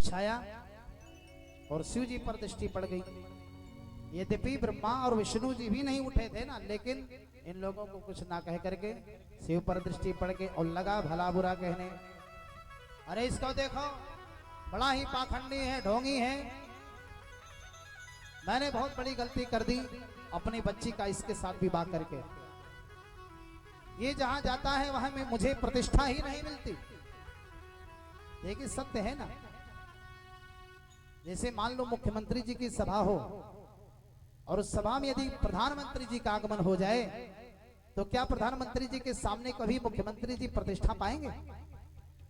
बिछाया और शिव जी पर दृष्टि पड़ गई। यद्यपि ब्रह्मा और विष्णु जी भी नहीं उठे थे ना, लेकिन इन लोगों को कुछ ना कह करके शिव पर दृष्टि पड़ के और लगा भला बुरा कहने, अरे इसको देखो बड़ा ही पाखंडी है, ढोंगी है, मैंने बहुत बड़ी गलती कर दी अपनी बच्ची का इसके साथ विवाह करके। ये जहां जाता है वहां में मुझे प्रतिष्ठा ही नहीं मिलती। देखिए सत्य है ना, जैसे मान लो मुख्यमंत्री जी की सभा हो और उस सभा में यदि प्रधानमंत्री जी का आगमन हो जाए तो क्या प्रधानमंत्री जी के सामने कभी मुख्यमंत्री जी प्रतिष्ठा पाएंगे?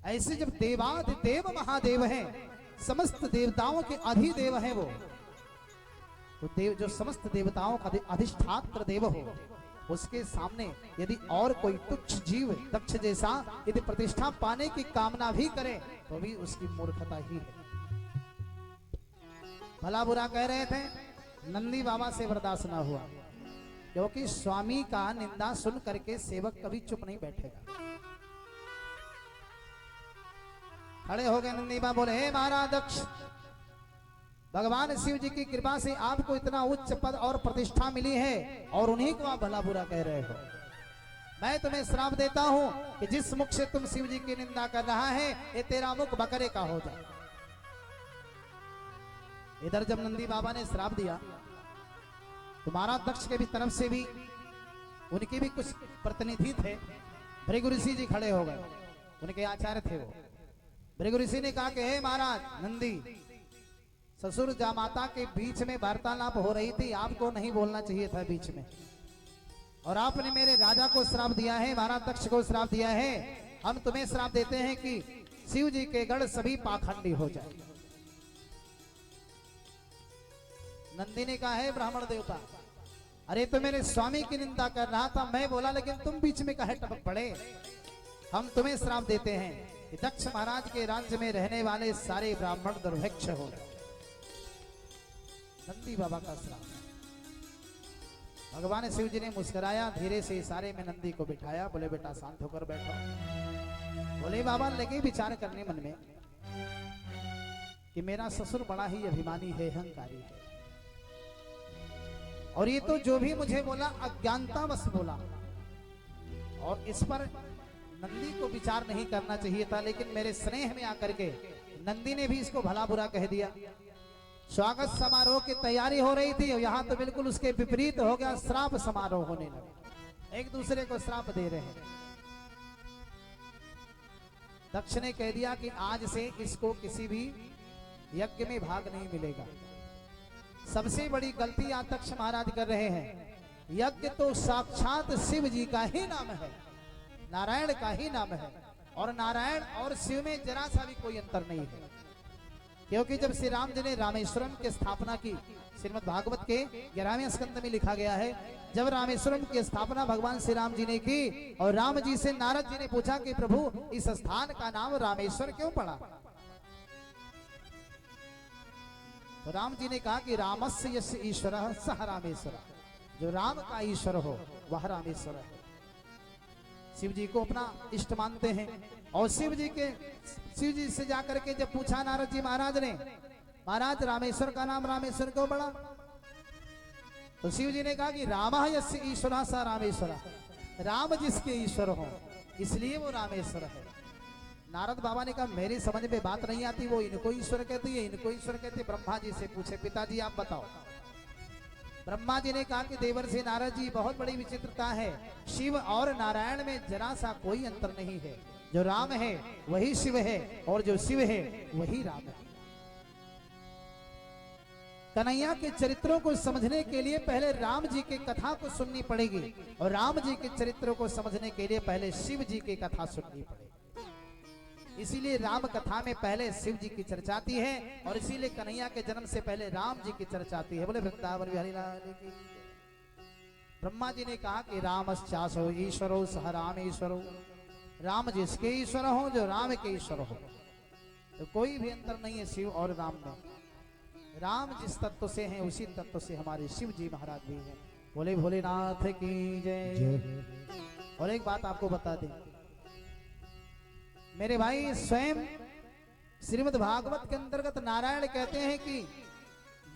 ऐसे जब देवाधिदेव महादेव हैं, समस्त देवताओं के अधिदेव हैं वो, तो देव जो समस्त देवताओं का अधिष्ठात्र देव हो, उसके सामने यदि और कोई तुच्छ जीव दक्ष जैसा यदि प्रतिष्ठा पाने की कामना भी करे तो भी उसकी मूर्खता ही है। भला बुरा कह रहे थे, नंदी बाबा से बर्दाश्त ना हुआ, क्योंकि स्वामी का निंदा सुन करके सेवक कभी चुप नहीं बैठेगा। खड़े हो गए नंदी बाबा, बोले हे महाराज दक्ष, भगवान शिव जी की कृपा से आपको इतना उच्च पद और प्रतिष्ठा मिली है और उन्हीं को आप भला बुरा कह रहे हो। मैं तुम्हें श्राप देता हूं कि जिस मुख से तुम शिव जी की निंदा कर रहा है ये तेरा मुख बकरे का हो जाए। इधर जब नंदी बाबा ने श्राप दिया तो महाराज दक्ष के भी तरफ से भी उनके भी कुछ प्रतिनिधि थे। भृगु ऋषि जी खड़े हो गए, उनके आचार्य थे वो। भृगु ऋषि ने कहा कि हे महाराज नंदी, ससुर जामाता के बीच में वार्तालाप हो रही थी, आपको नहीं बोलना चाहिए था बीच में, और आपने मेरे राजा को श्राप दिया है, महाराज दक्ष को श्राप दिया है। हम तुम्हें श्राप देते हैं कि शिव जी के गढ़ सभी पाखंडी हो जाए। नंदी ने कहा है ब्राह्मण देवता, अरे तो मेरे स्वामी की निंदा कर रहा था, मैं बोला, लेकिन तुम बीच में कहे टपक पड़े। हम तुम्हें श्राप देते हैं कि दक्ष महाराज के राज्य में रहने वाले सारे ब्राह्मण दुर्भिक्ष हो गए। नंदी बाबा का श्राप। भगवान शिव जी ने मुस्कुराया, धीरे से इशारे में नंदी को बिठाया, बोले बेटा शांत होकर बैठो। बोले बाबा लगे विचार करने मन में कि मेरा ससुर बड़ा ही अभिमानी है, अहंकारी है, और ये तो जो भी मुझे बोला अज्ञानतावश बोला, और इस पर नंदी को विचार नहीं करना चाहिए था, लेकिन मेरे स्नेह में आकर के नंदी ने भी इसको भला बुरा कह दिया। स्वागत समारोह की तैयारी हो रही थी और यहाँ तो बिल्कुल उसके विपरीत हो गया, श्राप समारोह होने लगा, एक दूसरे को श्राप दे रहे हैं। दक्ष ने कह दिया कि आज से इसको किसी भी यज्ञ में भाग नहीं मिलेगा। सबसे बड़ी गलती आज दक्ष महाराज कर रहे हैं। यज्ञ तो साक्षात शिव जी का ही नाम है, नारायण का ही नाम है, और नारायण और शिव में जरा सा भी कोई अंतर नहीं है। क्योंकि जब श्री राम जी ने रामेश्वरम की स्थापना की, श्रीमद् भागवत के 11वें स्कंद में लिखा गया है, जब रामेश्वरम की स्थापना भगवान श्री राम जी ने की और राम जी से नारद जी ने पूछा कि प्रभु इस स्थान का नाम रामेश्वर क्यों पड़ा, तो राम जी ने कहा कि रामस्य यस्य ईश्वरः सः रामेश्वर, जो राम का ईश्वर हो वह रामेश्वर है। शिव जी को अपना इष्ट मानते हैं, और शिव जी से जाकर के जब पूछा नारद जी महाराज ने, महाराज रामेश्वर का नाम रामेश्वर क्यों पड़ा, तो शिव जी ने कहा कि रामः यस्य ईश्वरः सः रामेश्वरः, राम जिसके ईश्वर हो इसलिए वो रामेश्वर है। नारद बाबा ने कहा मेरी समझ में बात नहीं आती, वो इनको ईश्वर कहती है, इनको ईश्वर कहते। ब्रह्मा जी से पूछे, पिताजी आप बताओ। ब्रह्मा जी ने कहा कि देवर्षि नारद जी बहुत बड़ी विचित्रता है, शिव और नारायण में जरा सा कोई अंतर नहीं है, जो राम है वही शिव है और जो शिव है वही राम है। कन्हैया के चरित्रों को समझने के लिए पहले राम जी की कथा को सुननी पड़ेगी, और राम जी के चरित्रों को समझने के लिए पहले शिव जी की कथा सुननी पड़ेगी। इसीलिए राम कथा में पहले शिव जी की चर्चा आती है, और इसीलिए कन्हैया के जन्म से पहले राम जी की चर्चा आती है। बोले वृंदावन बिहारी लाल की। ब्रह्मा जी ने कहा कि रामश्चासो ईश्वरो सह रामेश्वरो, राम जिसके ईश्वर हो, जो राम के ईश्वर हो, तो कोई भी अंतर नहीं है शिव और राम में। राम जिस तत्व से हैं उसी तत्व से हमारे शिव जी महाराज भी हैं। बोले भोलेनाथ की जय। और एक बात आपको बता दें मेरे भाई, स्वयं श्रीमद् भागवत के अंतर्गत नारायण कहते हैं कि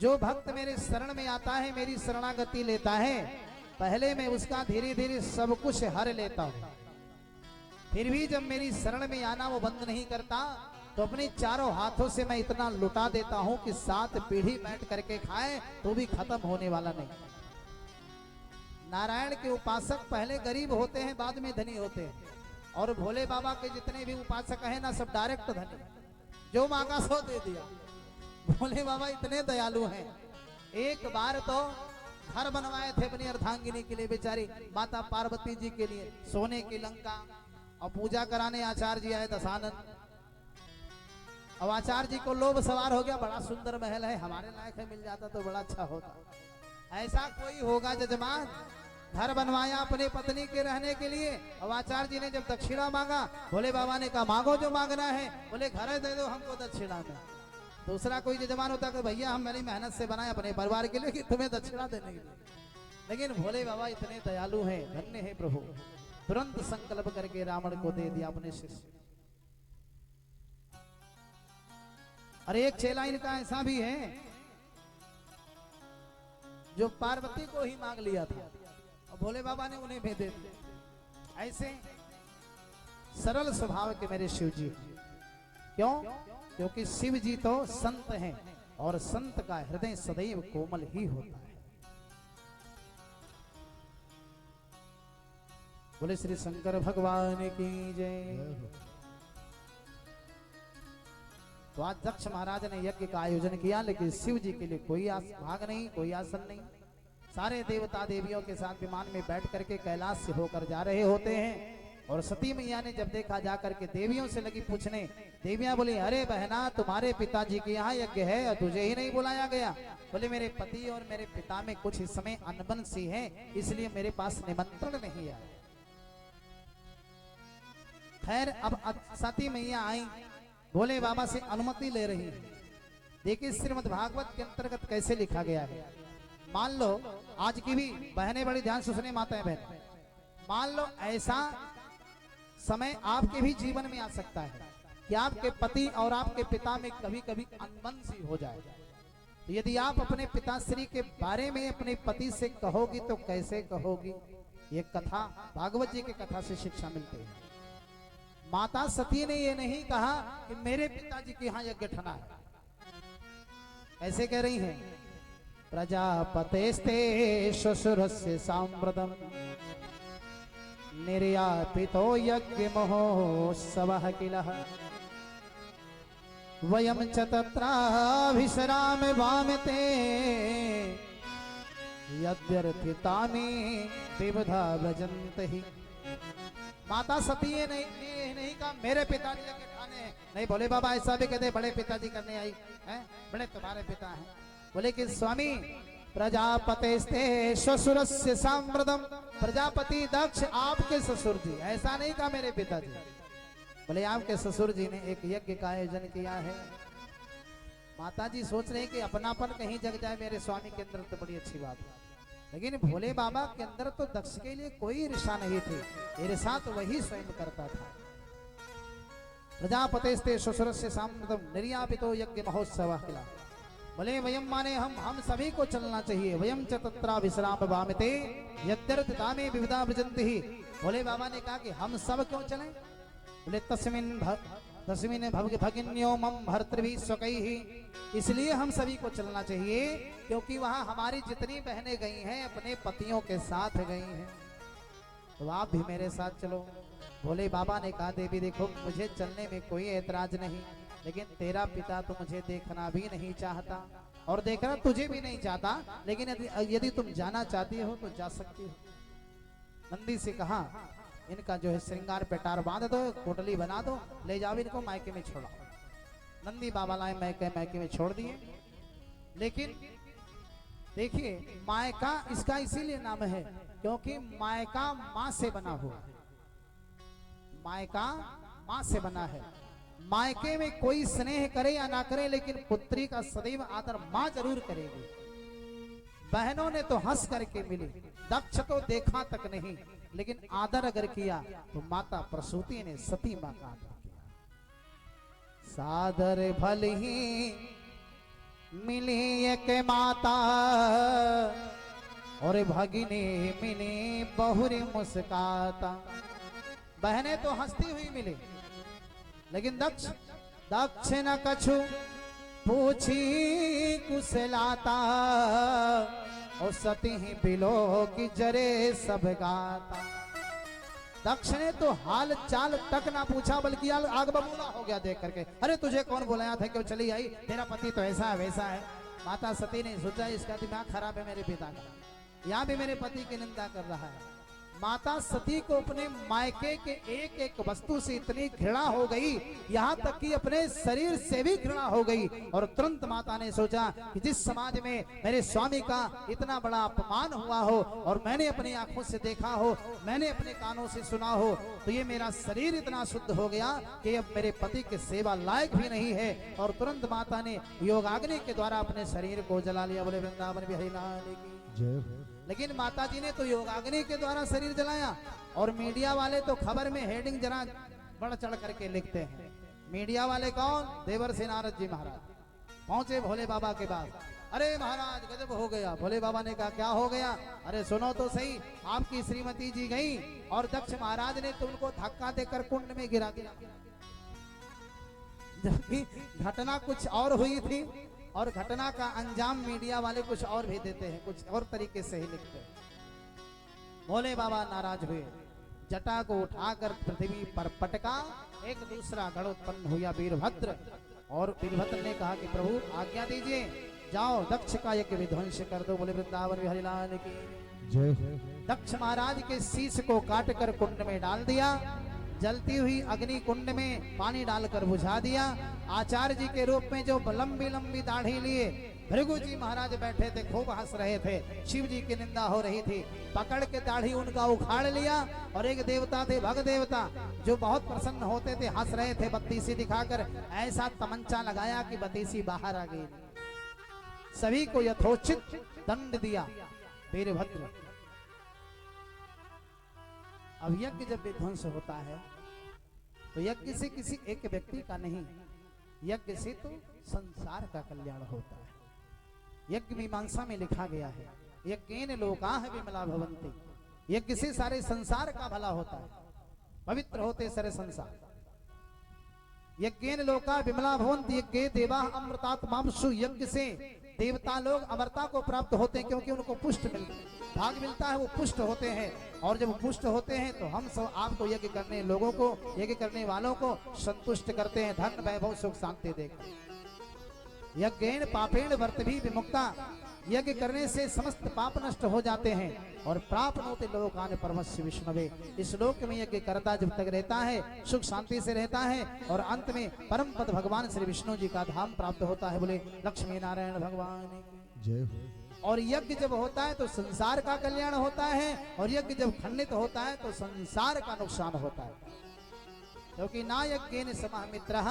जो भक्त मेरे शरण में आता है, मेरी शरणागति लेता है, पहले मैं उसका धीरे धीरे सब कुछ हर लेता हूं। फिर भी जब मेरी शरण में आना वो बंद नहीं करता, तो अपने चारों हाथों से मैं इतना लुटा देता हूं कि 7 पीढ़ी बैठ करके खाए तो भी खत्म होने वाला नहीं। नारायण के उपासक पहले गरीब होते हैं, बाद में धनी होते हैं, और भोले बाबा के जितने भी उपासक हैं ना, सब डायरेक्ट धनी, जो मांगा सो दे दिया। भोले बाबा इतने दयालु हैं। एक बार तो घर बनवाए थे अपनी अर्धांगिनी के लिए, बेचारी माता पार्वती जी के लिए, सोने की लंका, और पूजा कराने आचार्य जी आए दशानन। अब आचार्य जी को लोभ सवार हो गया, बड़ा सुंदर महल है, हमारे लायक है, मिल जाता तो बड़ा अच्छा होता। ऐसा कोई होगा जजमान, घर बनवाया अपने पत्नी के रहने के लिए, अब आचार्य जी ने जब दक्षिणा मांगा, भोले बाबा ने कहा मांगो जो मांगना है। बोले घर दे दो हमको दक्षिणा में। दूसरा कोई जजमान होता कि भैया हम मेरी मेहनत से बनाए अपने परिवार के लिए, कि तुम्हें दक्षिणा देने के लिए। लेकिन भोले बाबा इतने दयालु हैं, धन्य है प्रभु, तुरंत संकल्प करके रावण को दे दिया अपने शिष्य। और एक चेला इनका ऐसा भी है जो पार्वती को ही मांग लिया था, और भोले बाबा ने उन्हें भी दे दिया। ऐसे सरल स्वभाव के मेरे शिव जी। क्यों? क्योंकि शिव जी तो संत हैं, और संत का हृदय सदैव कोमल ही होता है। बोले श्री शंकर भगवान की जय। तो आज दक्ष महाराज ने यज्ञ का आयोजन किया, लेकिन शिव जी के लिए कोई भाग नहीं, कोई आसन नहीं। सारे देवता देवियों के साथ विमान में बैठ करके कैलाश से होकर जा रहे होते हैं। और सती मैया ने जब देखा, जाकर के देवियों से लगी पूछने। देवियां बोली, अरे बहना, तुम्हारे पिताजी के यहाँ यज्ञ है और तुझे ही नहीं बुलाया गया। बोले मेरे पति और मेरे पिता में कुछ इस समय अनबन सी है, इसलिए मेरे पास निमंत्रण नहीं आया। खैर, अब सती मैया आई, भोले बाबा से अनुमति ले रही है। देखिए श्रीमद् भागवत के अंतर्गत कैसे लिखा गया है। मान लो, आज की भी बहनें बड़ी ध्यान से सुने, माताएं बहन, मान लो ऐसा समय आपके भी जीवन में आ सकता है कि आपके पति और आपके पिता में कभी कभी अनबन सी हो जाए। तो यदि आप अपने पिताश्री के बारे में अपने पति से कहोगी तो कैसे कहोगी? ये कथा भागवत जी की कथा से शिक्षा मिलती है। माता सती ने ये नहीं कहा कि मेरे पिताजी के यहाँ यज्ञ ठना है। ऐसे कह रही हैं, प्रजापतेस्ते श्वशुरस्य साम्प्रतम निर्यापितो यज्ञ महोत्सवः किलः वयं च तत्राभिसराम वामते यद्यर्थितानि विबुधा व्रजन्ते हि। माता सती ने नहीं कहा मेरे पिताजी यज्ञ ठाने हैं। नहीं, भोले बाबा ऐसा भी कहते, बड़े पिताजी करने आई हैं, बड़े तुम्हारे पिता हैं। बोले कि स्वामी, प्रजापतेस्ते श्वशुरस्य साम्प्रतम, प्रजापति दक्ष आपके ससुर जी, ऐसा नहीं कहा मेरे पिताजी। बोले आपके ससुर जी ने एक यज्ञ का आयोजन किया है। माता जी सोच रहे कि अपनापन कहीं जग जाए मेरे स्वामी के अंदर तो बड़ी अच्छी बात है। लेकिन भोले बाबा के अंदर तो दक्ष के लिए कोई ईर्षा नहीं थी, ईर्षा तो वही स्वयं करता था। प्रजापतेस्ते श्वशुरस्य साम्प्रतम निर्यापितो यज्ञ महोत्सवः किलः। बोले वयम माने हम सभी को चलना चाहिए। वयम च तत्रा विश्राम वामते यद्यर्थितानि विविधा व्रजन्ति हि। भोले बाबा ने कहा कि हम सब क्यों चलें? बोले तस्मिन् भगिन्यो मम भर्तृभिः स्वकैः, इसलिए हम सभी को चलना चाहिए क्योंकि वहां हमारी जितनी बहनें गई हैं अपने पतियों के साथ गई हैं, तो आप भी मेरे साथ चलो। भोले बाबा ने कहा देवी देखो, मुझे चलने में कोई ऐतराज नहीं, लेकिन तेरा पिता तो मुझे देखना भी नहीं चाहता और देखना तुझे भी नहीं चाहता, लेकिन यदि तुम जाना चाहती हो तो जा सकती हो। नंदी से कहा इनका जो है श्रृंगार पेटार बांध दो, कोटली बना दो, ले जाओ इनको मायके में छोड़ो। नंदी बाबा लाए मायके में छोड़ दिए। लेकिन देखिए मायका इसका इसीलिए नाम है क्योंकि मायका माँ से बना हुआ है। मायका माँ से बना है। मायके में कोई स्नेह करे या ना करे, लेकिन पुत्री का सदैव आदर माँ जरूर करेगी। बहनों ने तो हंस करके मिली, दक्ष तो देखा तक नहीं, लेकिन आदर अगर किया तो माता प्रसूति ने सती माँ का आदर किया। सादर भल ही मिली एक माता और भगिनी मिली बहुरी मुस्काता। बहनें तो हंसती हुई मिली, लेकिन दक्ष न कछु पूछी कुशलाता और सती ही बिलो की जरे सब गाता। दक्ष ने तो हाल चाल तक ना पूछा, बल्कि आग बबूला हो गया देख करके। अरे तुझे कौन बुलाया था, क्यों चली आई, तेरा पति तो ऐसा है वैसा है। माता सती ने सोचा इसका दिमाग खराब है मेरे पिता का, यहाँ भी मेरे पति की निंदा कर रहा है। माता सती को अपने मायके के एक एक वस्तु से इतनी घृणा हो गई, यहाँ तक कि अपने शरीर से भी घृणा हो गई। और तुरंत माता ने सोचा कि जिस समाज में मेरे स्वामी का इतना बड़ा अपमान हुआ हो और मैंने अपनी आंखों से देखा हो, मैंने अपने कानों से सुना हो, तो ये मेरा शरीर इतना शुद्ध हो गया कि अब मेरे पति के सेवा लायक भी नहीं है। और तुरंत माता ने योगाग्नि के द्वारा अपने शरीर को जला लिया। बोले वृंदावन बिहारी लाल की जय। लेकिन माता जी ने तो योगाग्नि के द्वारा शरीर जलाया, और मीडिया वाले तो खबर में हेडिंग जरा बढ़ चढ़ करके लिखते हैं। मीडिया वाले कौन? देवर से नारद जी महाराज पहुंचे भोले बाबा के पास। अरे महाराज गजब हो गया। भोले बाबा ने कहा क्या हो गया? अरे सुनो तो सही, आपकी श्रीमती जी गई और दक्ष महाराज ने तो उनको धक्का देकर कुंड में गिरा दिया, जबकि घटना कुछ और हुई थी और घटना का अंजाम मीडिया वाले कुछ और भी देते हैं, कुछ और तरीके से ही लिखते हैं। भोले बाबा नाराज हुए, जटा को उठाकर पृथ्वी पर पटका, एक दूसरा गढ़ उत्पन्न हुआ वीरभद्र। और वीरभद्र ने कहा कि प्रभु आज्ञा दीजिए, जाओ दक्ष का यज्ञ विध्वंस कर दो। बोले वृंदावन बिहारी लाल की जय। दक्ष महाराज के शीश को काटकर कुंड में डाल दिया, जलती हुई अग्नि कुंड में पानी डालकर बुझा दिया। आचार्य जी के रूप में जो लंबी लंबी दाढ़ी लिए भृगु जी महाराज बैठे थे, खूब हंस रहे थे। शिव जी की निंदा हो रही थी, पकड़ के दाढ़ी उनका उखाड़ लिया। और एक देवता थे भग देवता, जो बहुत प्रसन्न होते थे, हंस रहे थे, बत्तीसी दिखाकर ऐसा तमंचा लगाया कि बत्तीसी बाहर आ गई। सभी को यथोचित दंड दिया वीरभद्र। अब यज्ञ जब विध्वंस होता है तो यज्ञ से किसी एक व्यक्ति का नहीं, यज्ञ से तो संसार का कल्याण होता है। यज्ञ मीमांसा में लिखा गया है, यज्ञेन लोकाः विमला भवन्ति। यज्ञ से सारे संसार का भला होता है, पवित्र होते सारे संसार। यज्ञेन लोकाः विमला भवन्ति यज्ञे देवाः अमृतात्मांशु। यज्ञ से देवता लोग अमरता को प्राप्त होते हैं, क्योंकि उनको पुष्ट मिलता है, भाग मिलता है, वो पुष्ट होते हैं। और जब पुष्ट होते हैं तो हम सब आपको यज्ञ करने लोगों को, यज्ञ करने वालों को संतुष्ट करते हैं, धन वैभव सुख शांति देकर। यज्ञेन पापेन वर्त भी विमुक्ता। यज्ञ करने से समस्त पाप नष्ट हो जाते हैं और प्राप्नोति लोकान परमस्य विष्णवे। इस लोक में यज्ञ करता जब तक रहता है सुख शांति से रहता है, और अंत में परम पद भगवान श्री विष्णु जी का धाम प्राप्त होता है। बोले लक्ष्मी नारायण भगवान जय। और यज्ञ जब होता है तो संसार का कल्याण होता है, और यज्ञ जब खंडित होता है तो संसार का नुकसान होता है। क्योंकि ना यज्ञेन समः मित्रः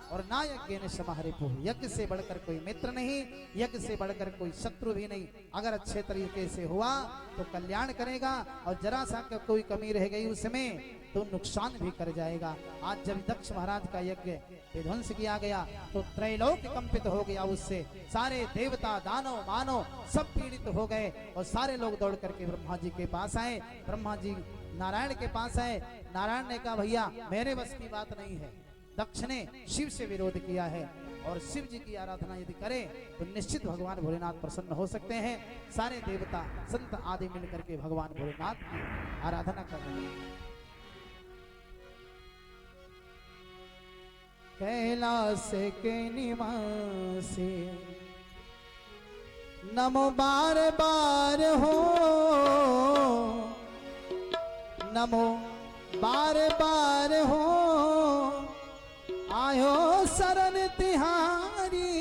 और ना यज्ञेन समः रिपुः। यज्ञ से बढ़कर कोई मित्र नहीं, यज्ञ से बढ़कर कोई शत्रु भी नहीं। अगर अच्छे तरीके से हुआ तो कल्याण करेगा, और जरा सा कोई कमी रह गई उसमें तो नुकसान भी कर जाएगा। आज जब दक्ष महाराज का यज्ञ विध्वंस किया गया तो त्रैलोक कंपित हो गया, उससे सारे देवता दानव मानव सब पीड़ित हो गए, और सारे लोग दौड़ करके ब्रह्मा जी के पास आए। ब्रह्मा जी नारायण के पास आए। नारायण ने कहा भैया मेरे बस की बात नहीं है, दक्ष ने शिव से विरोध किया है, और शिव जी की आराधना यदि करें तो निश्चित भगवान भोलेनाथ प्रसन्न हो सकते हैं। सारे देवता संत आदि मिलकर के भगवान भोलेनाथ की आराधना कर रहे हैं। कैलाश के निवासी नमो बार बार हो, नमो बार बार हो, आयो शरण तिहारी,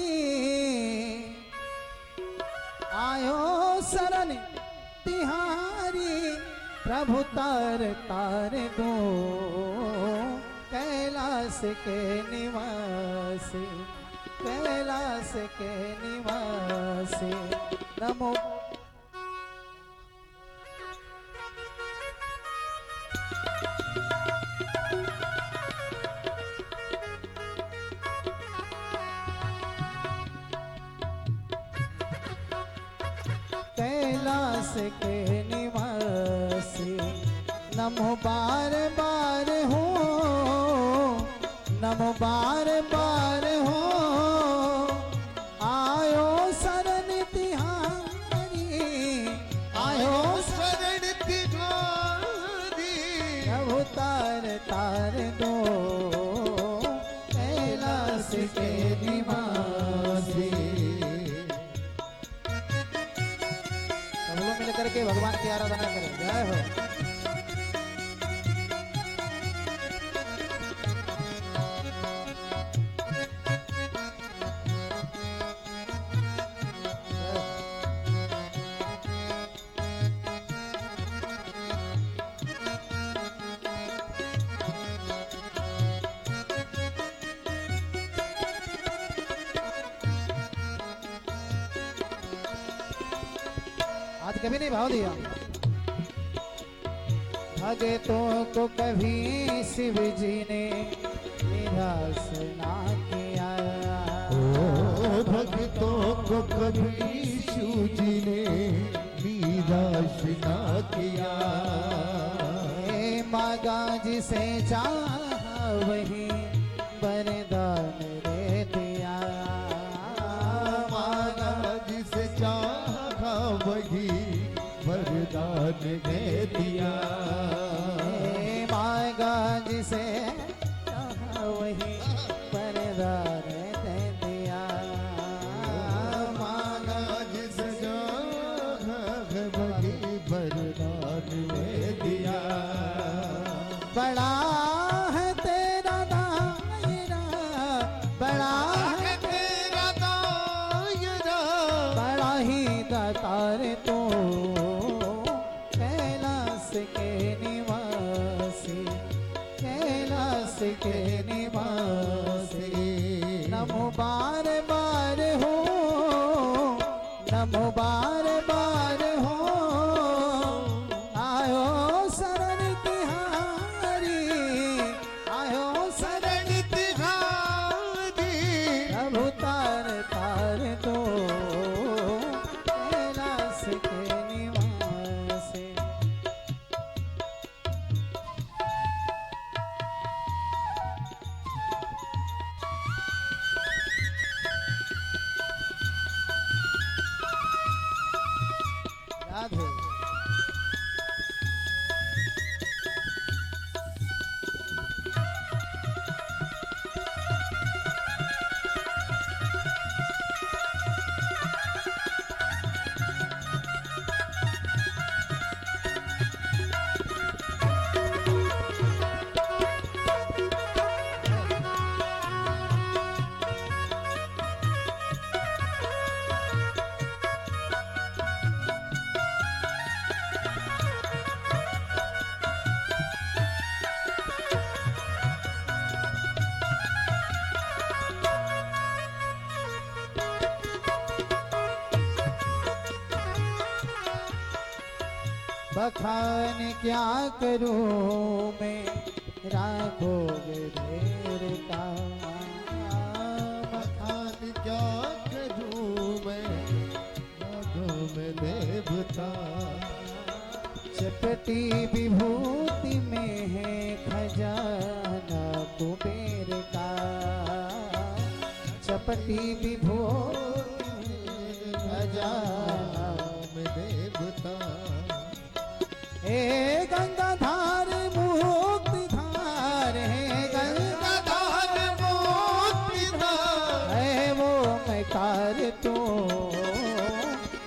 आयो शरण तिहारी, प्रभु तार तार दो कैलाश के निवासी, कैलाश के निवासी। नमो कैलाश के निवासी नमो बार बार हो, नमो बार बार हो, आयो शरण तिहारी, आयो शरण तिहारी। प्रभु तार तार दो कैलाश के निवासी। सब लोग मिल करके भगवान की आराधना करें। जय हो। आज कभी नहीं भाव दिया। भगतों को कभी शिव जी ने निराश ना किया। ओ भक्तों को कभी शिव जी ने निराश ना किया। मांगा जिसे चाहा वही वरदान दे दिया। मांगा जिसे चाहा वही वरदान दे दिया। मांगा जिसे चाहा वही वरदान दे दिया। मांगा जिसे चाहा वही वरदान दे दिया। बड़ा है तेरा दायरा, बड़ा है तेरा दायरा। बड़ा ही दातार तो कैलाश के निवासी, कैलाश के निवासी। नमो बार बार हो, नमो बार बार हो, आयो शरण तिहारी, आयो शरण तिहारी। प्रभु तार तार दो कैलाश के निवासी। राधे। बखान क्या करूं मैं राघोगे ढेर का। बखान क्या करूं मैं राघव में देवता। चपटी विभूति में है खजाना कुबेर का। चपटी विभूति में खजाना में देवता। हे गंगाधार मुक्ति धार, हे गंगाधार मुक्ति धार, है वो मैं कार तो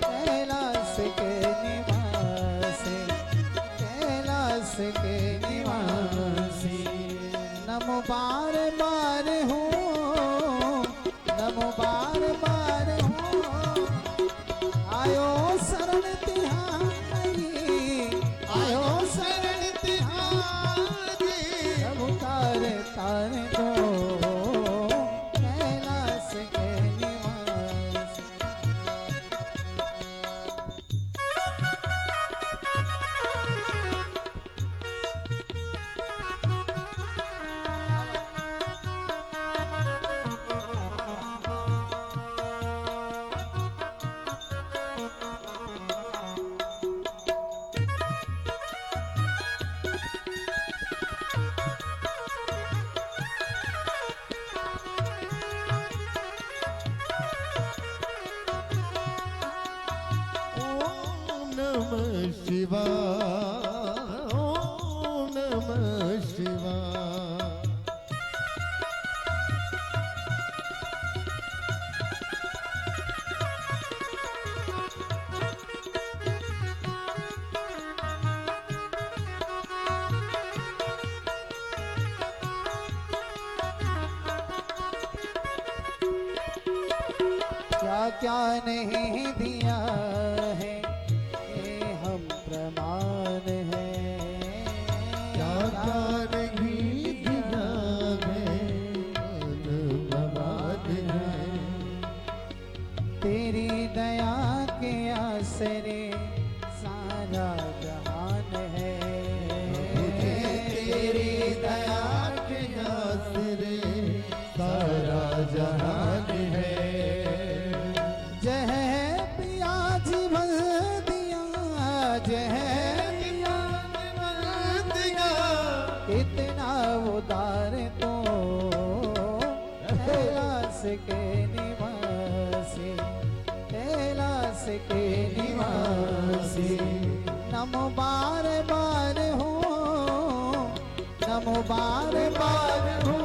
कैलाश के निवासी, कैलाश के निवासी। नमो बार बार हो, नमो बार बार हो, आयो शरण तिहारी, आयो शरण तिहारी। प्रभु तार तार दो कैलाश के निवासी। नमः शिवाय, ओम नमः शिवाय। क्या क्या नहीं दिया है ये हम प्रमाण है, क्या क्या नहीं दिया है भगवान है। तेरी दया के आसरे सारा जहान है, तेरी दया के आसरे सारा जहान है। जह पिया जीवन दिया, जह पिया जीवन दिया, इतना उदार तो कैलाश के निवासी, कैलाश के निवासी। नमो बार बार हो, नमो बार बार हो,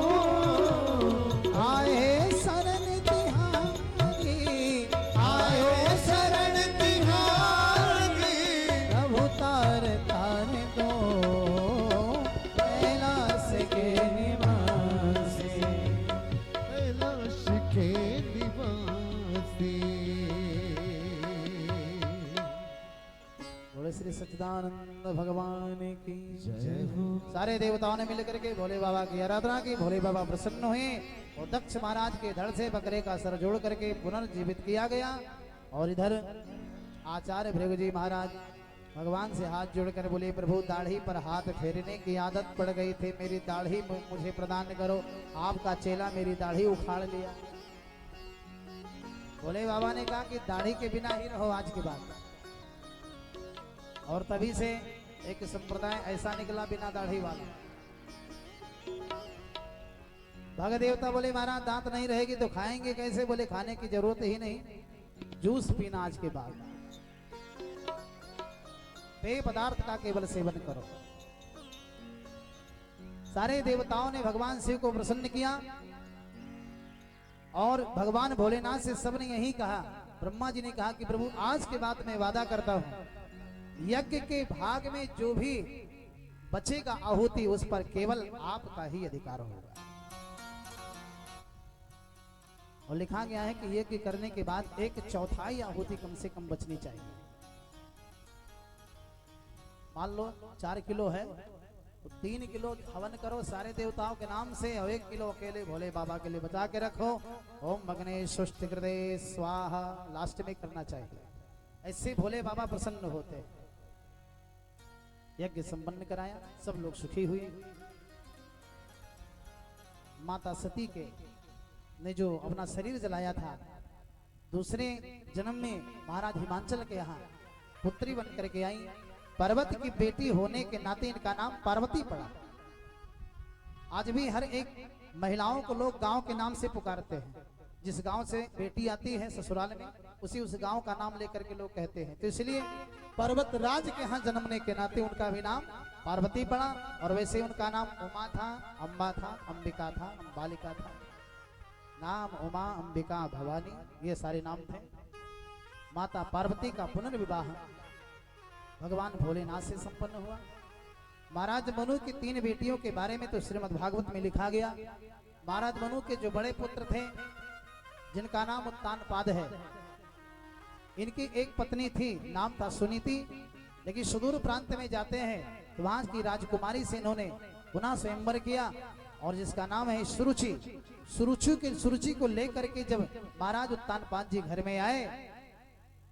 आए शरण तिहारी, आए शरण तिहारी। प्रभु तार तार दो कैलाश के निवासी। कैलाश के निवासी। बोले श्री सच्चिदानंद भगवान की जय हो। सारे देवताओं ने मिलकर के भोले बाबा की आराधना की। भोले बाबा प्रसन्न हुए और दक्ष महाराज के धड़ से बकरे का सर जोड़ करके पुनर्जीवित किया गया। और इधर आचार्य भृगु जी महाराज भगवान से हाथ जोड़कर बोले, प्रभु दाढ़ी पर हाथ फेरने की आदत पड़ गई थी, मेरी दाढ़ी मुझे प्रदान करो। आपका चेला मेरी दाढ़ी उखाड़ लिया। भोले बाबा ने कहा कि दाढ़ी के बिना ही रहो आज के बाद। और तभी से एक संप्रदाय ऐसा निकला बिना दाढ़ी वाला। भगत देवता बोले, महाराज दांत नहीं रहेगी तो खाएंगे कैसे? बोले खाने की जरूरत ही नहीं, जूस पीना आज के बाद, पेय पदार्थ का केवल सेवन करो। सारे देवताओं ने भगवान शिव को प्रसन्न किया और भगवान भोलेनाथ से सबने यही कहा। ब्रह्मा जी ने कहा कि प्रभु आज के बाद मैं वादा करता हूं, यज्ञ के भाग में जो भी बचेगा आहुति, उस पर केवल आपका ही अधिकार होगा। और लिखा गया है कि यज्ञ करने के बाद 1/4 आहुति कम से कम बचनी चाहिए। मान लो 4 किलो है तो 3 किलो हवन करो सारे देवताओं के नाम से, और 1 किलो अकेले भोले बाबा के लिए बचा के रखो। ओम भगने सुष्टि हृदय स्वाहा लास्ट में करना चाहिए, ऐसे भोले बाबा प्रसन्न होते हैं। यज्ञ संपन्न कराया, सब लोग सुखी हुए। माता सती के ने जो अपना शरीर जलाया था, दूसरे जन्म में महाराज हिमांचल के यहाँ पुत्री बन करके आई। पर्वत की बेटी होने के नाते इनका नाम पार्वती पड़ा। आज भी हर एक महिलाओं को लोग गांव के नाम से पुकारते हैं। जिस गांव से बेटी आती है ससुराल में, उस गांव का नाम लेकर के लोग कहते हैं। तो इसलिए पर्वत राज के यहाँ जन्मने के नाते उनका भी नाम पार्वती पड़ा। और वैसे उनका नाम उमा था, अम्बा था, अंबिका था, अंबालिका था। नाम उमा, अंबिका, भवानी, ये सारे नाम थे। माता पार्वती का पुनर्विवाह भगवान भोलेनाथ से संपन्न हुआ। महाराज मनु की 3 बेटियों के बारे में तो श्रीमद् भागवत में लिखा गया। महाराज मनु के जो बड़े पुत्र थे, जिनका नाम उत्तानपाद है, इनकी एक पत्नी थी, नाम था सुनीति। लेकिन सुदूर प्रांत में जाते हैं तो वहां की राजकुमारी से इन्होंने पुनः स्वयंवर किया, और जिसका नाम है सुरुचि। सुरुचि को लेकर के जब महाराज उत्तानपाद जी घर में आए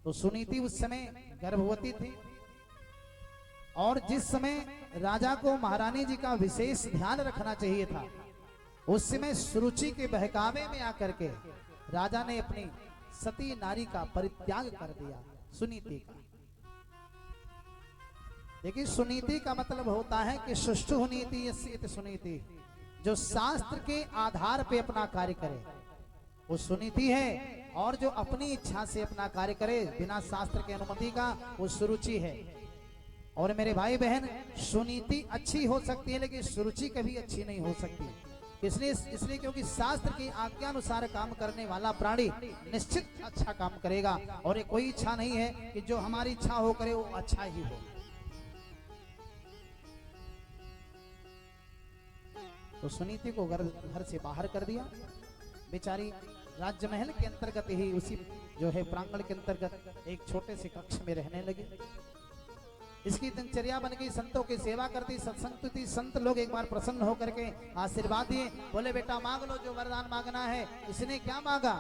तो सुनीति उस समय गर्भवती थी। और जिस समय राजा को महारानी जी का विशेष ध्यान रखना चाहिए था, उस समय सुरुचि के बहकावे में आकर के राजा ने अपनी सती नारी का परित्याग कर दिया, सुनीति का। देखिए, सुनीति का मतलब होता है कि सुष्ठु नीति यस्य सुनीति, जो शास्त्र के आधार पे अपना कार्य करे वो सुनीति है। और जो अपनी इच्छा से अपना कार्य करे बिना शास्त्र की अनुमति का, वो सुरुचि है। और मेरे भाई बहन, सुनीति अच्छी हो सकती है लेकिन सुरुचि कभी अच्छी नहीं हो सकती। इसलिए क्योंकि शास्त्र की आज्ञा अनुसार काम करने वाला प्राणी निश्चित अच्छा काम करेगा, और ये कोई इच्छा नहीं है कि जो हमारी इच्छा हो करे वो अच्छा ही हो। तो सुनीति को घर से बाहर कर दिया। बेचारी राजमहल के अंतर्गत ही उसी जो है प्रांगण के अंतर्गत एक छोटे से कक्ष में रहने लगी। इसकी दिनचर्या बन गई, संतों की सेवा करती, सत्संग थी। संत लोग एक बार प्रसन्न होकर के आशीर्वाद दिए, बोले बेटा मांग लो जो वरदान मांगना है। इसने क्या मांगा?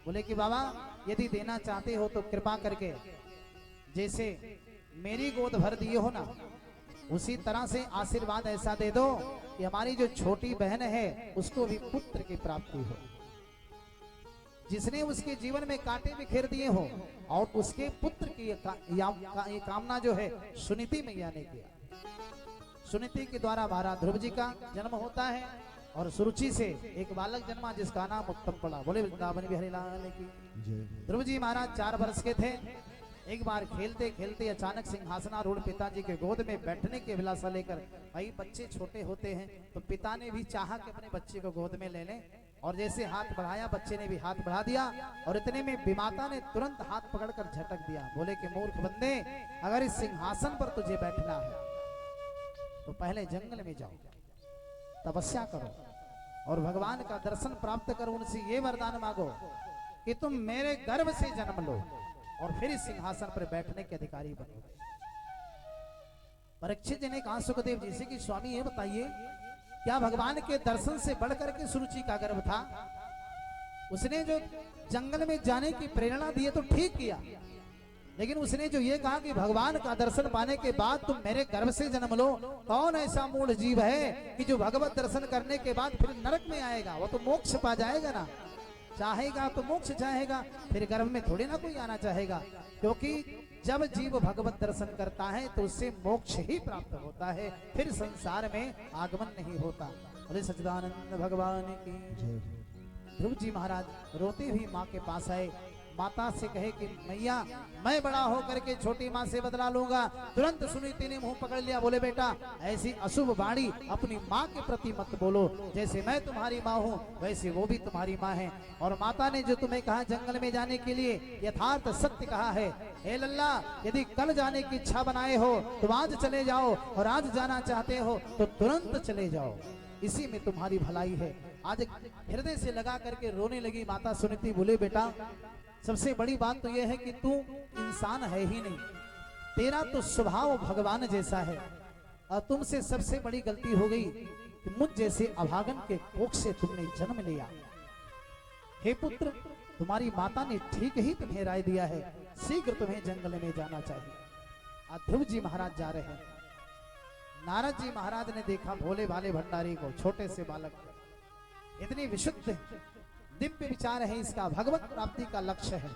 बोले कि बाबा यदि देना चाहते हो तो कृपा करके जैसे मेरी गोद भर दिए हो ना, उसी तरह से आशीर्वाद ऐसा दे दो कि हमारी जो छोटी बहन है उसको भी पुत्र की प्राप्ति हो। जिसने उसके जीवन में कांटे बिखेर दिए हो, और उसके पुत्र की ये कामना जो है सुनीति मैया ने किया। सुनीति के द्वारा महाराज ध्रुव जी का जन्म होता है, और सुरुचि से एक बालक जन्मा जिसका नाम उत्तम पड़ा। बोले वृंदावन बिहारी लाल की। ध्रुव जी महाराज 4 वर्ष के थे। एक बार खेलते खेलते अचानक सिंहासनारूढ़ पिताजी के गोद में बैठने की अभिलाषा लेकर, भाई बच्चे छोटे होते हैं तो पिता ने भी चाहा कि अपने बच्चे को गोद में ले लें, और जैसे हाथ बढ़ाया बच्चे ने भी हाथ बढ़ा दिया, और इतने में विमाता ने तुरंत हाथ पकड़कर झटक दिया। बोले कि मूर्ख बंदे, अगर इस सिंहासन पर तुझे बैठना है तो पहले जंगल में जाओ, तपस्या करो और भगवान का दर्शन प्राप्त करो। उनसे ये वरदान मांगो कि तुम मेरे गर्भ से जन्म लो और फिर इस सिंहासन पर बैठने के अधिकारी बनो। परीक्षित जी ने कहा सुखदेव जी से कि स्वामी ये बताइए, क्या भगवान के दर्शन से बढ़कर के सुरुचि का गर्भ था? उसने जो जंगल में जाने की प्रेरणा दी है तो ठीक किया, लेकिन उसने जो ये कहा कि भगवान का दर्शन पाने के बाद तुम मेरे गर्भ से जन्म लो, कौन ऐसा मूढ़ जीव है कि जो भगवत दर्शन करने के बाद फिर नरक में आएगा? वो तो मोक्ष पा जाएगा ना, चाहेगा तो मोक्ष चाहेगा, फिर गर्भ में थोड़ी ना कोई आना चाहेगा। क्योंकि जब जीव भगवत दर्शन करता है तो उससे मोक्ष ही प्राप्त होता है, फिर संसार में आगमन नहीं होता। बोले सच्चिदानंद भगवान की। ध्रुव जी महाराज रोते हुए माँ के पास आए। माता से कहे कि मैया मैं बड़ा होकर के छोटी माँ से बदला लूंगा। तुरंत सुनीति ने मुंह पकड़ लिया। बोले बेटा ऐसी अशुभ वाणी अपनी माँ के प्रति मत बोलो, जैसे मैं तुम्हारी माँ हूँ वैसे वो भी तुम्हारी माँ है। और माता ने जो तुम्हें कहा जंगल में जाने के लिए, यथार्थ सत्य कहा है। हे लल्ला, यदि कल जाने की इच्छा बनाए हो तो आज चले जाओ, और आज जाना चाहते हो तो तुरंत चले जाओ, इसी में तुम्हारी भलाई है। आज हृदय से लगा करके रोने लगी माता सुनीति। बोले बेटा सबसे बड़ी बात तो यह है कि तू इंसान है ही नहीं, तेरा तो स्वभाव भगवान जैसा है, और तुमसे सबसे बड़ी गलती हो गई कि मुझ जैसे अभागन के कोख से तुमने जन्म लिया। हे पुत्र, तुम्हारी माता ने ठीक ही तुम्हें राय दिया है, शीघ्र तुम्हें जंगल में जाना चाहिए। ध्रुव जी महाराज जा रहे हैं। नारद जी महाराज ने देखा भोले भाले भंडारी को, छोटे से बालक को, इतनी विशुद्ध दिव्य विचार है इसका, भगवत प्राप्ति का लक्ष्य है,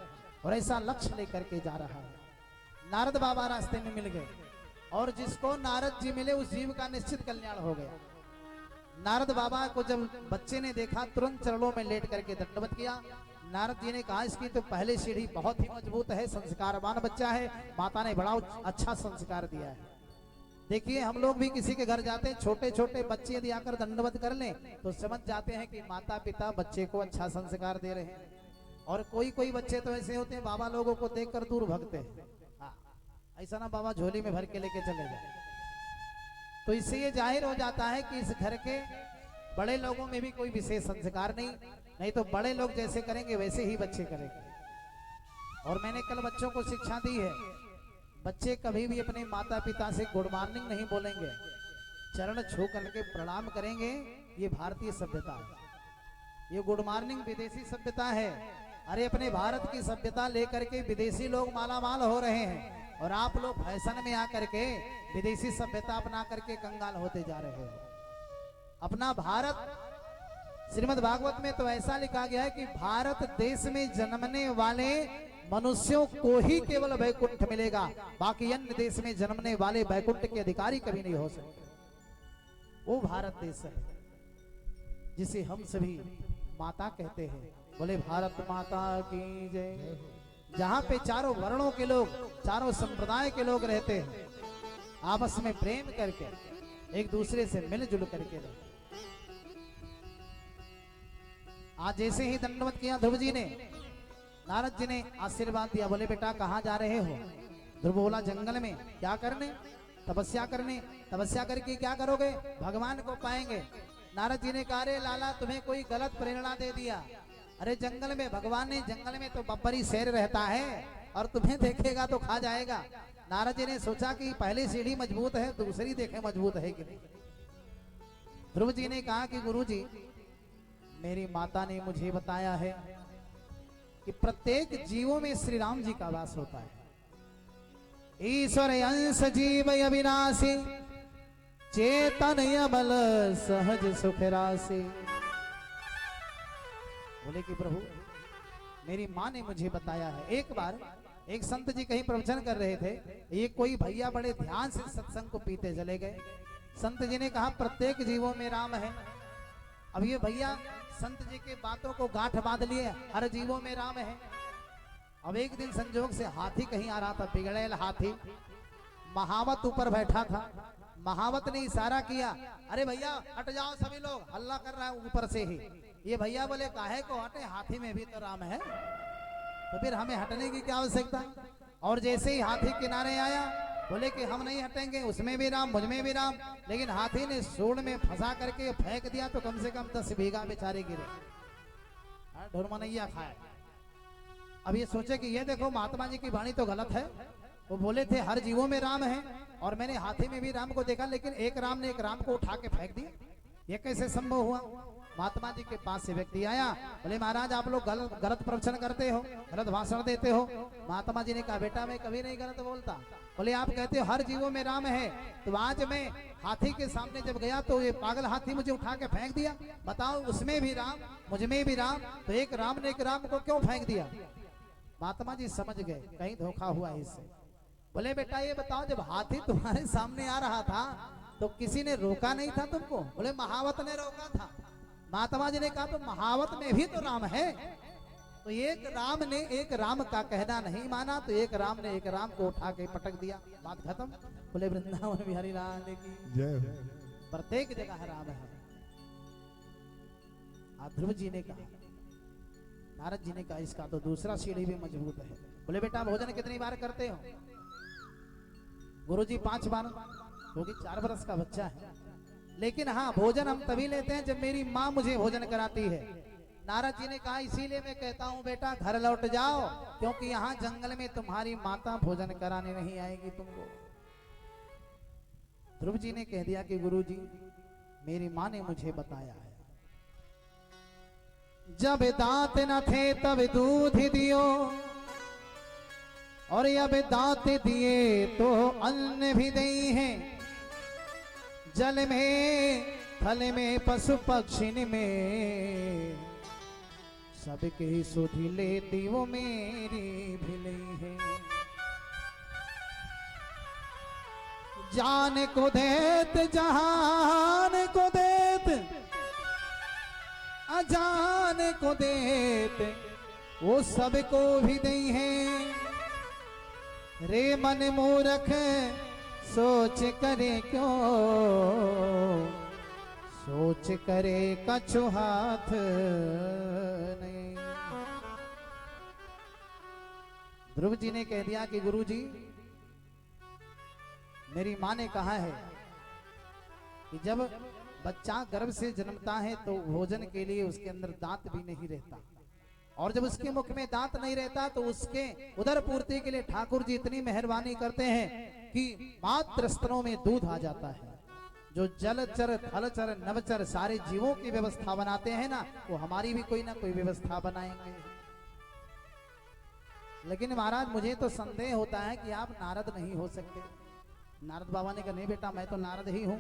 और ऐसा लक्ष्य लेकर के जा रहा है। नारद बाबा रास्ते में मिल गए, और जिसको नारद जी मिले उस जीव का निश्चित कल्याण हो गया। नारद बाबा को जब बच्चे ने देखा तुरंत चरणों में लेट करके दंडवत किया। नारद जी ने कहा इसकी तो पहले सीढ़ी बहुत ही मजबूत है, संस्कारवान बच्चा है, माता ने बड़ा अच्छा संस्कार दिया है। देखिए हम लोग भी किसी के घर जाते हैं, छोटे छोटे बच्चे यदि आकर दंडवत कर लें तो समझ जाते हैं कि माता पिता बच्चे को अच्छा संस्कार दे रहे हैं। और कोई कोई बच्चे तो ऐसे होते हैं बाबा लोगों को देखकर दूर भगते हैं। हाँ, ऐसा ना बाबा झोली में भर के लेके चले जाए। तो इससे ये जाहिर हो जाता है कि इस घर के बड़े लोगों में भी कोई विशेष संस्कार नहीं तो बड़े लोग जैसे करेंगे वैसे ही बच्चे करेंगे। और मैंने कल बच्चों को शिक्षा दी है, बच्चे कभी भी अपने माता पिता से गुड मॉर्निंग नहीं बोलेंगे, चरण छू करके प्रणाम करेंगे। ये भारतीय सभ्यता है, ये गुड मॉर्निंग विदेशी सभ्यता है। अरे अपने भारत की सभ्यता लेकर के विदेशी लोग मालामाल हो रहे हैं, और आप लोग फैशन में आकर के विदेशी सभ्यता अपना करके कंगाल होते जा रहे हो। अपना भारत, श्रीमद् भागवत में तो ऐसा लिखा गया है कि भारत देश में जन्मने वाले मनुष्यों को ही केवल वैकुंठ मिलेगा, बाकी अन्य देश में जन्मने वाले वैकुंठ के अधिकारी कभी नहीं हो सकते। वो भारत देश है जिसे हम सभी माता कहते हैं, बोले भारत माता की जय। जहाँ पे चारों वर्णों के लोग, चारों संप्रदाय के लोग रहते हैं, आपस में प्रेम करके एक दूसरे से मिलजुल करके रहते। आज जैसे ही दंडवत किया ध्रुव जी ने, नारद जी ने आशीर्वाद दिया। बोले बेटा कहाँ जा रहे हो? ध्रुव बोला जंगल में। क्या करने? तपस्या करने। तपस्या करके क्या करोगे? भगवान को पाएंगे। नारद जी ने कहा अरे लाला तुम्हें कोई गलत प्रेरणा दे दिया। अरे जंगल में भगवान ने, जंगल में तो बब्बरी शेर रहता है और तुम्हें देखेगा तो खा जाएगा। नारद जी ने सोचा कि पहली सीढ़ी मजबूत है, दूसरी देखे मजबूत है कि नहीं। ध्रुव जी ने कहा कि गुरु जी मेरी माता ने मुझे बताया है कि प्रत्येक जीवों में श्री राम जी का वास होता है। ईश्वर अंश जीव अविनाशी, चेतन अमल सहज सुख राशि। बोले कि प्रभु मेरी माँ ने मुझे बताया है। एक बार एक संत जी कहीं प्रवचन कर रहे थे, ये कोई भैया बड़े ध्यान से सत्संग को पीते चले गए। संत जी ने कहा प्रत्येक जीवों में राम है। अब ये भैया संत जी के बातों को गांठ बांध लिए, हर जीवों में राम है। अब एक दिन संजोग से हाथी कहीं आ रहा था, बिगड़ेल हाथी। महावत ऊपर बैठा था। महावत ने इशारा किया, अरे भैया हट जाओ सभी लोग, हल्ला कर रहा है ऊपर से ही। ये भैया बोले काहे को हटे, हाथी में भी तो राम है, तो फिर हमें हटने की क्या आवश्यकता। और जैसे ही हाथी किनारे आया, बोले कि हम नहीं हटेंगे, उसमें भी राम मुझ में भी राम। लेकिन हाथी ने सूंड में फंसा करके फेंक दिया तो कम से कम 10 बीघा बेचारे गिरे, ढोरमनैया खाए। अब ये सोचे कि ये देखो महात्मा जी की वाणी तो गलत है। वो बोले थे हर जीवों में राम है और मैंने हाथी में भी राम को देखा, लेकिन एक राम ने एक राम को उठा के फेंक दिया, ये कैसे संभव हुआ। महात्मा जी के पास से व्यक्ति आया, बोले महाराज आप लोग गलत प्रवचन करते हो, गलत भाषण देते हो। महात्मा जी ने कहा बेटा मैं कभी नहीं गलत बोलता। बोले आप कहते हो हर जीवों में राम है, तो आज मैं हाथी के सामने जब गया तो ये पागल हाथी मुझे उठा के फेंक दिया। बताओ उसमें भी राम मुझ में भी राम, तो एक राम ने एक राम को क्यों फेंक दिया। महात्मा जी समझ गए कहीं धोखा हुआ इससे। बोले बेटा ये बताओ जब हाथी तुम्हारे सामने आ रहा था तो किसी ने रोका नहीं था तुमको? बोले महावत ने रोका था। महात्मा जी ने कहा तो महावत में भी तो राम है। तो एक राम ने एक राम का कहना नहीं माना, तो एक राम ने एक राम को उठा के पटक दिया, बात खत्म। बोले वृंदावन बिहारी राम की जय। प्रत्येक जगह राम है। ध्रुव जी ने कहा, नारद जी ने कहा इसका तो दूसरा सीढ़ी भी मजबूत है। बोले बेटा भोजन कितनी बार करते हो? गुरुजी 5 बार, क्योंकि 4 बरस का बच्चा है। लेकिन हाँ भोजन हम तभी लेते हैं जब मेरी माँ मुझे भोजन कराती है। नारद जी ने कहा इसीलिए मैं कहता हूँ बेटा घर लौट जाओ, क्योंकि यहाँ जंगल में तुम्हारी माता भोजन कराने नहीं आएगी तुमको। ध्रुव जी ने कह दिया कि गुरुजी मेरी माँ ने मुझे बताया है, जब दांत न थे तब दूध दियो, और अब दांत दिए तो अन्न भी दई है। जल में थल में पशु पक्षी में, सबके सुधि लेती वो मेरी भी नहीं है। जान को देत जहान को देत, अजान को देत वो सबको भी दई है। रे मन मूर्ख सोच करे क्यों, सोच करे कछु हाथ नहीं। ध्रुव जी ने कह दिया कि गुरु जी मेरी माँ ने कहा है कि जब बच्चा गर्भ से जन्मता है तो भोजन के लिए उसके अंदर दांत भी नहीं रहता, और जब उसके मुख में दांत नहीं रहता तो उसके उदर पूर्ति के लिए ठाकुर जी इतनी मेहरबानी करते हैं कि मात्र स्तनों में दूध आ जाता है। जो जलचर थलचर नवचर सारे जीवों की व्यवस्था बनाते हैं ना, वो हमारी भी कोई ना कोई व्यवस्था बनाएंगे। लेकिन महाराज मुझे तो संदेह होता है कि आप नारद नहीं हो सकते। नारद बाबा ने कहा नहीं बेटा मैं तो नारद ही हूँ।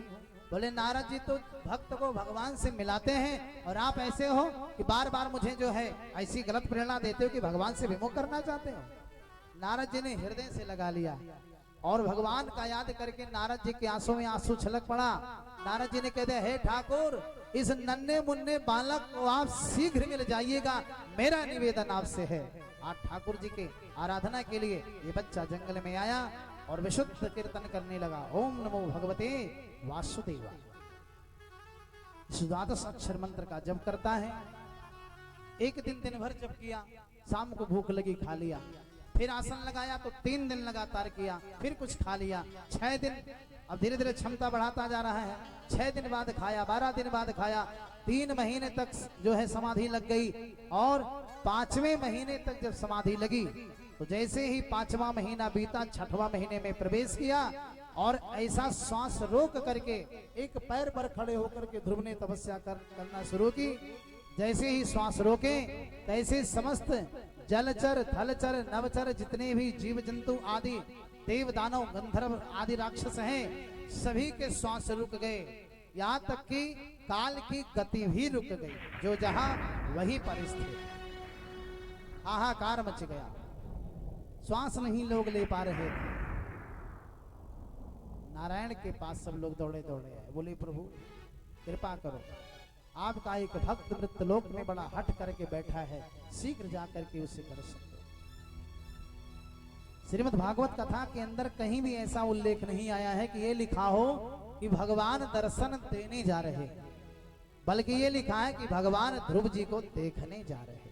बोले नारद जी तो भक्त को भगवान से मिलाते हैं, और आप ऐसे हो कि बार बार मुझे जो है ऐसी गलत प्रेरणा देते हो कि भगवान से विमुख करना चाहते हो। नारद जी ने हृदय से लगा लिया और भगवान का याद करके नारद जी के आंसू में आंसू छलक पड़ा। नारद जी ने कह दिया, हे ठाकुर, इस नन्हे मुन्ने बालक को आप शीघ्र मिल जाइएगा, मेरा निवेदन आपसे है। आज ठाकुर जी के आराधना के लिए ये बच्चा जंगल में आया और विशुद्ध कीर्तन करने लगा, ओम नमो भगवते वासुदेवाय। इस द्वादश अक्षर मंत्र का जप करता है। एक दिन भर जप किया, शाम को भूख लगी खा लिया, फिर आसन लगाया तो 3 दिन लगातार किया, फिर कुछ खा लिया, 6 दिन, अब धीरे धीरे क्षमता बढ़ाता जा रहा है, 6 दिन बाद खाया, 12 दिन बाद खाया, 3 महीने तक जो है समाधि लग गई। और 5वें महीने तक जब समाधि लगी तो जैसे ही 5वां महीना बीता, 6वां महीने में प्रवेश किया और ऐसा श्वास रोक करके एक पैर पर खड़े होकर के ध्रुव ने तपस्या करना शुरू की। जैसे ही श्वास रोके तैसे समस्त जलचर, थलचर, नवचर जितने भी जीव जंतु आदि, देव दानव गंधर्व आदि राक्षस हैं, सभी के श्वास रुक गए। यहाँ तक कि काल की गति भी रुक गई, जो जहां वही पर स्थिर। हाहाकार मच गया, श्वास नहीं लोग ले पा रहे थे। नारायण के पास सब लोग दौड़े दौड़े आए, बोले प्रभु कृपा करो, आपका एक भक्त मृत्यलोक में बड़ा हट करके बैठा है, शीघ्र जाकर के उसे दर्शन दो। श्रीमद् भागवत कथा के अंदर कहीं भी ऐसा उल्लेख नहीं आया है कि ये लिखा हो कि भगवान दर्शन देने जा रहे, बल्कि ये लिखा है कि भगवान ध्रुव जी को देखने जा रहे।